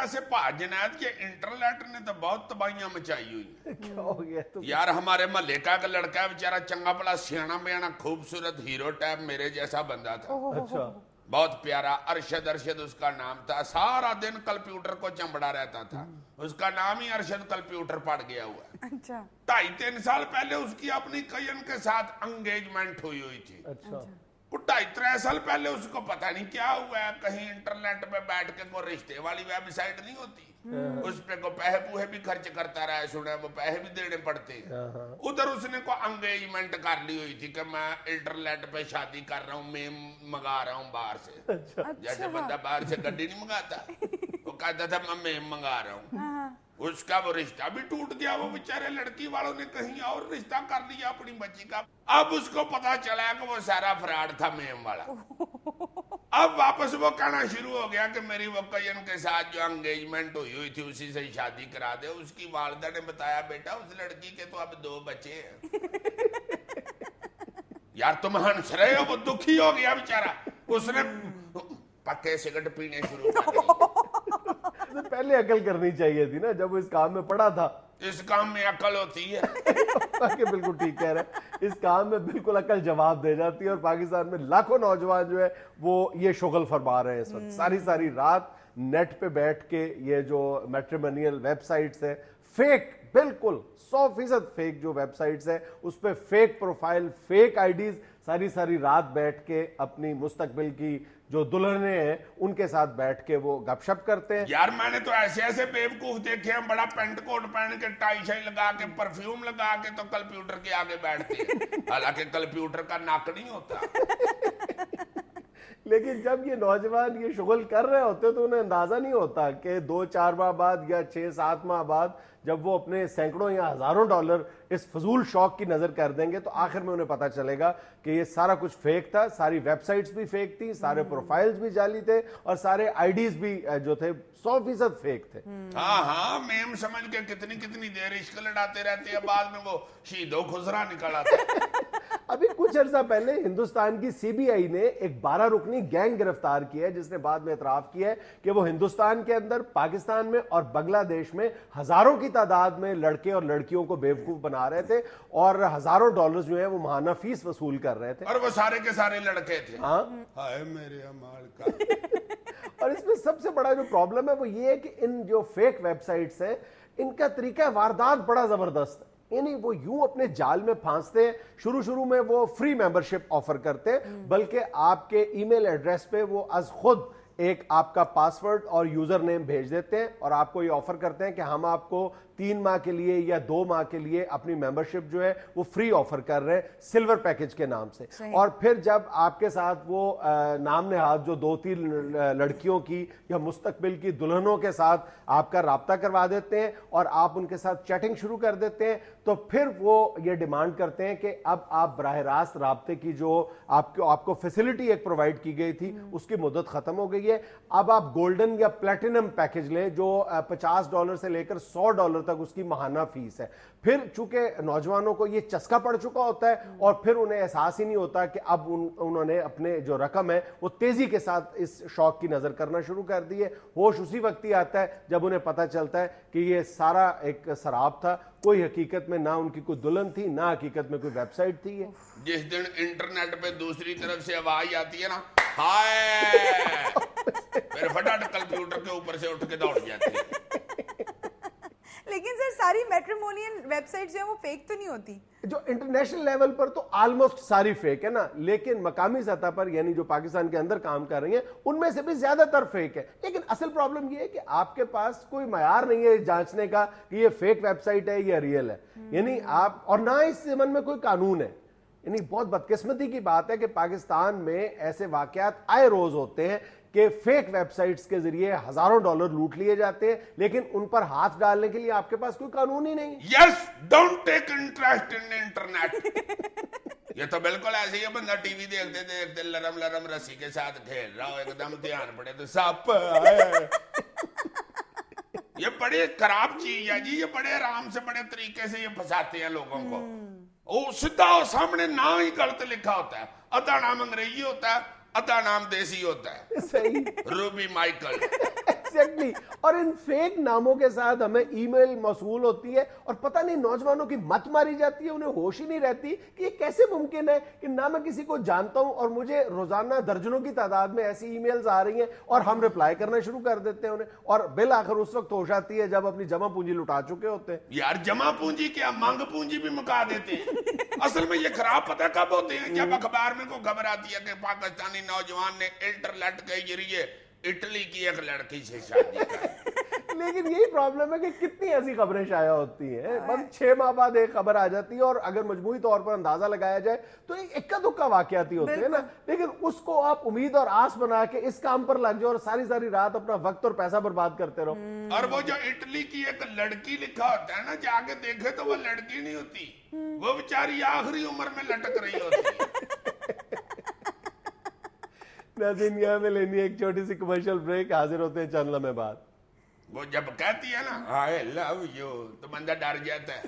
वैसे जुनैद के इंटरनेट ने तो बहुत तबाहियां मचाई हुई है। क्या हो गया तुम? यार हमारे महल्ले का एक लड़का है बेचारा, चंगा भला सियाना बयाना खूबसूरत हीरो टाइप मेरे जैसा बंदा था, अच्छा। बहुत प्यारा, अरशद अरशद उसका नाम था। सारा दिन कंप्यूटर को चंबड़ा रहता था, उसका नाम ही अरशद कंप्यूटर पड़ गया हुआ है। अच्छा 2.5-3 साल पहले उसकी अपनी कयन के साथ एंगेजमेंट हुई थी। अच्छा। 2.5-3 साल पहले उसको पता नहीं क्या हुआ है, कहीं इंटरनेट पे बैठ के कोई रिश्ते वाली वेबसाइट नहीं होती, उस पे को पैसे पूहे भी खर्च करता रहा है, सुना वो पैसे भी देने पड़ते हैं। उधर उसने को एंगेजमेंट कर ली हुई थी कि मैं इंटरनेट पे शादी कर रहा हूँ, मैं मंगा रहा हूँ बाहर से। जैसे बंदा बाहर से गड्डी नहीं मंगाता, वो कहता था मैं मेम मंगा रहा हूँ। उसका वो रिश्ता भी टूट गया, वो बेचारे लड़की वालों ने कहीं और रिश्ता कर लिया अपनी बच्ची का। अब उसको पता चला कि वो सारा फ्रॉड था मेम वाला। अब वापस वो कहना शुरू हो गया कि मेरी वो कयन के साथ जो एंगेजमेंट हुई थी उसी से शादी करा दे। उसकी वालिदा ने बताया बेटा उस लड़की के तो अब 2 बच्चे हैं। यार तुम हंस रहे हो, वो दुखी हो गया बेचारा, उसने पक्के सिगरेट पीने शुरू कर दिए। तो पहले अकल करनी चाहिए थी ना जब वो इस काम में पड़ा था। इस काम में अकल होती है। कि बिल्कुल ठीक कह रहे हैं, इस काम में बिल्कुल अकल जवाब दे जाती है। और पाकिस्तान में लाखों नौजवान जो है वो ये शुगल फरमा रहे हैं इस वक्त, सारी सारी रात नेट पे बैठ के ये जो मैट्रिमोनियल वेबसाइट्स है, फेक, बिल्कुल 100% फेक जो वेबसाइट्स है, उस पे फेक प्रोफाइल, फेक आईडीज, सारी सारी रात बैठ के अपनी मुस्तकबिल की जो दुल्हने हैं उनके साथ बैठ के वो गपशप करते हैं। यार मैंने तो ऐसे ऐसे बेवकूफ देखे हैं, बड़ा पेंट कोट पहन के, टाई शाई लगा के, परफ्यूम लगा के तो कंप्यूटर के आगे बैठते हैं, हालांकि कंप्यूटर का नाक नहीं होता। लेकिन जब ये नौजवान ये शुगल कर रहे होते तो उन्हें अंदाजा नहीं होता कि 2-4 माह बाद या 6-7 माह बाद जब वो अपने सैकड़ों या हजारों डॉलर इस फजूल शौक की नजर कर देंगे तो आखिर में उन्हें पता चलेगा कि ये सारा कुछ फेक था, सारी वेबसाइट्स भी फेक थी, सारे प्रोफाइल्स भी जाली थे और सारे आईडीज भी जो थे 100% फेक थे। हाँ हाँ, मेम समझ के कितनी कितनी देर इश्क लड़ाते रहते हैं, बाद में वो शीदो खुसरा निकल आता है। अभी कुछ अर्सा पहले हिंदुस्तान की सीबीआई ने एक 12 रुकनी गैंग गिरफ्तार किया है जिसने बाद में एतराफ किया है कि वो हिंदुस्तान के अंदर, पाकिस्तान में और बांग्लादेश में हजारों की तादाद में लड़के और लड़कियों को बेवकूफ बना रहे थे और हजारों डॉलर जो है वो माहाना फीस वसूल कर रहे थे। और वो सारे के सारे लड़के थे। हाँ, हाय मेरे अमाल का। और इसमें सबसे बड़ा जो प्रॉब्लम है वो ये है कि इन जो फेक वेबसाइट्स हैं इनका तरीका वारदात बड़ा जबरदस्त है। यानी वो यूं अपने जाल में फांसते हैं, शुरू में वो फ्री मेंबरशिप ऑफर करते हैं, बल्कि आपके ईमेल एड्रेस पे वो अज खुद एक आपका पासवर्ड और यूजर नेम भेज देते हैं और आपको ये ऑफर करते हैं कि हम आपको 3 माह के लिए या 2 माह के लिए अपनी मेंबरशिप जो है वो फ्री ऑफर कर रहे हैं सिल्वर पैकेज के नाम से। और फिर जब आपके साथ वो नाम नेहाद जो 2-3 लड़कियों की या मुस्तकबिल की दुल्हनों के साथ आपका राब्ता करवा देते हैं और आप उनके साथ चैटिंग शुरू कर देते हैं, तो फिर वो ये डिमांड करते हैं कि अब आप बराह रास्त राब्ते की जो आपको फैसिलिटी एक प्रोवाइड की गई थी उसकी मुद्दत खत्म हो गई है, अब आप गोल्डन या प्लेटिनम पैकेज लें जो $50 से लेकर $100 तक उसकी माहाना फीस है। फिर चूंकि नौजवानों को ये चस्का पड़ चुका होता है और फिर उन्हें एहसास ही नहीं होता कि अब उन्होंने अपने जो रकम है वो तेजी के साथ इस शौक की नजर करना शुरू कर दी है। होश उसी वक्त ही आता है जब उन्हें पता चलता है कि ये सारा एक शराब था, कोई हकीकत में ना उनकी कोई दुल्हन थी ना हकीकत में कोई वेबसाइट थी। है जिस दिन इंटरनेट पे दूसरी तरफ से आवाज आती है ना, हाय, फिर फटाफट कंप्यूटर के ऊपर से उठ के दौड़ जाती है। लेकिन सर सारी मैट्रिमोनियल वेबसाइट्स जो है वो फेक तो नहीं होती? जो इंटरनेशनल लेवल पर तो ऑलमोस्ट सारी फेक है ना, लेकिन मकामी सतह पर यानी जो पाकिस्तान के अंदर काम कर रही हैं उनमें से भी ज्यादातर फेक है। लेकिन असल प्रॉब्लम यह है कि आपके पास कोई मयार नहीं है जांचने का कि ये फेक वेबसाइट है या रियल है, यानी आप, और ना इस ज़मन में कोई कानून है। यानी बहुत बदकिस्मती की बात है कि पाकिस्तान में ऐसे वाकयात आए रोज होते हैं कि फेक वेबसाइट्स के जरिए हजारों डॉलर लूट लिए जाते हैं, लेकिन उन पर हाथ डालने के लिए आपके पास कोई कानून ही नहीं। Yes, don't take interest in internet. ये तो बिल्कुल ऐसे ही है, बंदा टीवी देखते देखते लरम लरम रस्सी के साथ खेल रहा हो, एकदम ध्यान पड़े तो सांप है। ये बड़ी खराब चीज है जी, ये बड़े आराम से बड़े तरीके से ये फंसाते हैं लोगों को। वो सीधा सामने ना ही गलत लिखा होता है, अदा नाम अंग्रेजी होता है, अदा नाम देसी होता है। सही, रूबी माइकल। एग्जैक्टली और इन फेक नामों के साथ हमें ईमेल मौसूल होती है और पता नहीं नौजवानों की मत मारी जाती है, उन्हें होश ही नहीं रहती कि ये कैसे मुमकिन है कि ना मैं किसी को जानता हूं और मुझे रोजाना दर्जनों की तादाद में ऐसी ईमेल्स आ रही हैं और हम रिप्लाई करना शुरू कर देते हैं उन्हें, और बिल आखिर उस वक्त होश आती है जब अपनी जमा पूंजी लुटा चुके होते हैं। यार जमा पूंजी क्या, मांग पूंजी भी मुका देते हैं। असल में ये खराब पता कब होते हैं, जब अखबार में को खबर आती है कि पाकिस्तानी नौजवान ने इंटरनेट के जरिए इटली की एक लड़की से शादी की। लेकिन यही प्रॉब्लम है कि कितनी ऐसी खबरें शाया होती हैं, बस 6 माह बाद एक खबर आ जाती है और अगर मजमूई तौर पर अंदाजा लगाया जाए तो एक इक्का दुक्का वाकयाती होते हैं ना, लेकिन उसको आप उम्मीद और आस बना के इस काम पर लग जाओ और सारी सारी रात अपना वक्त और पैसा बर्बाद करते रहो। और वो जो इटली की एक लड़की लिखा होता है ना, जाके देखे तो वो लड़की नहीं होती, वो बेचारी आखिरी उम्र में लटक रही होती है। नाज़रीन यहाँ में लेनी है एक छोटी सी कमर्शियल ब्रेक, हाजिर होते हैं चंद लम्हे बाद। वो जब कहती है ना आई लव यू तो बंदा डर जाता है।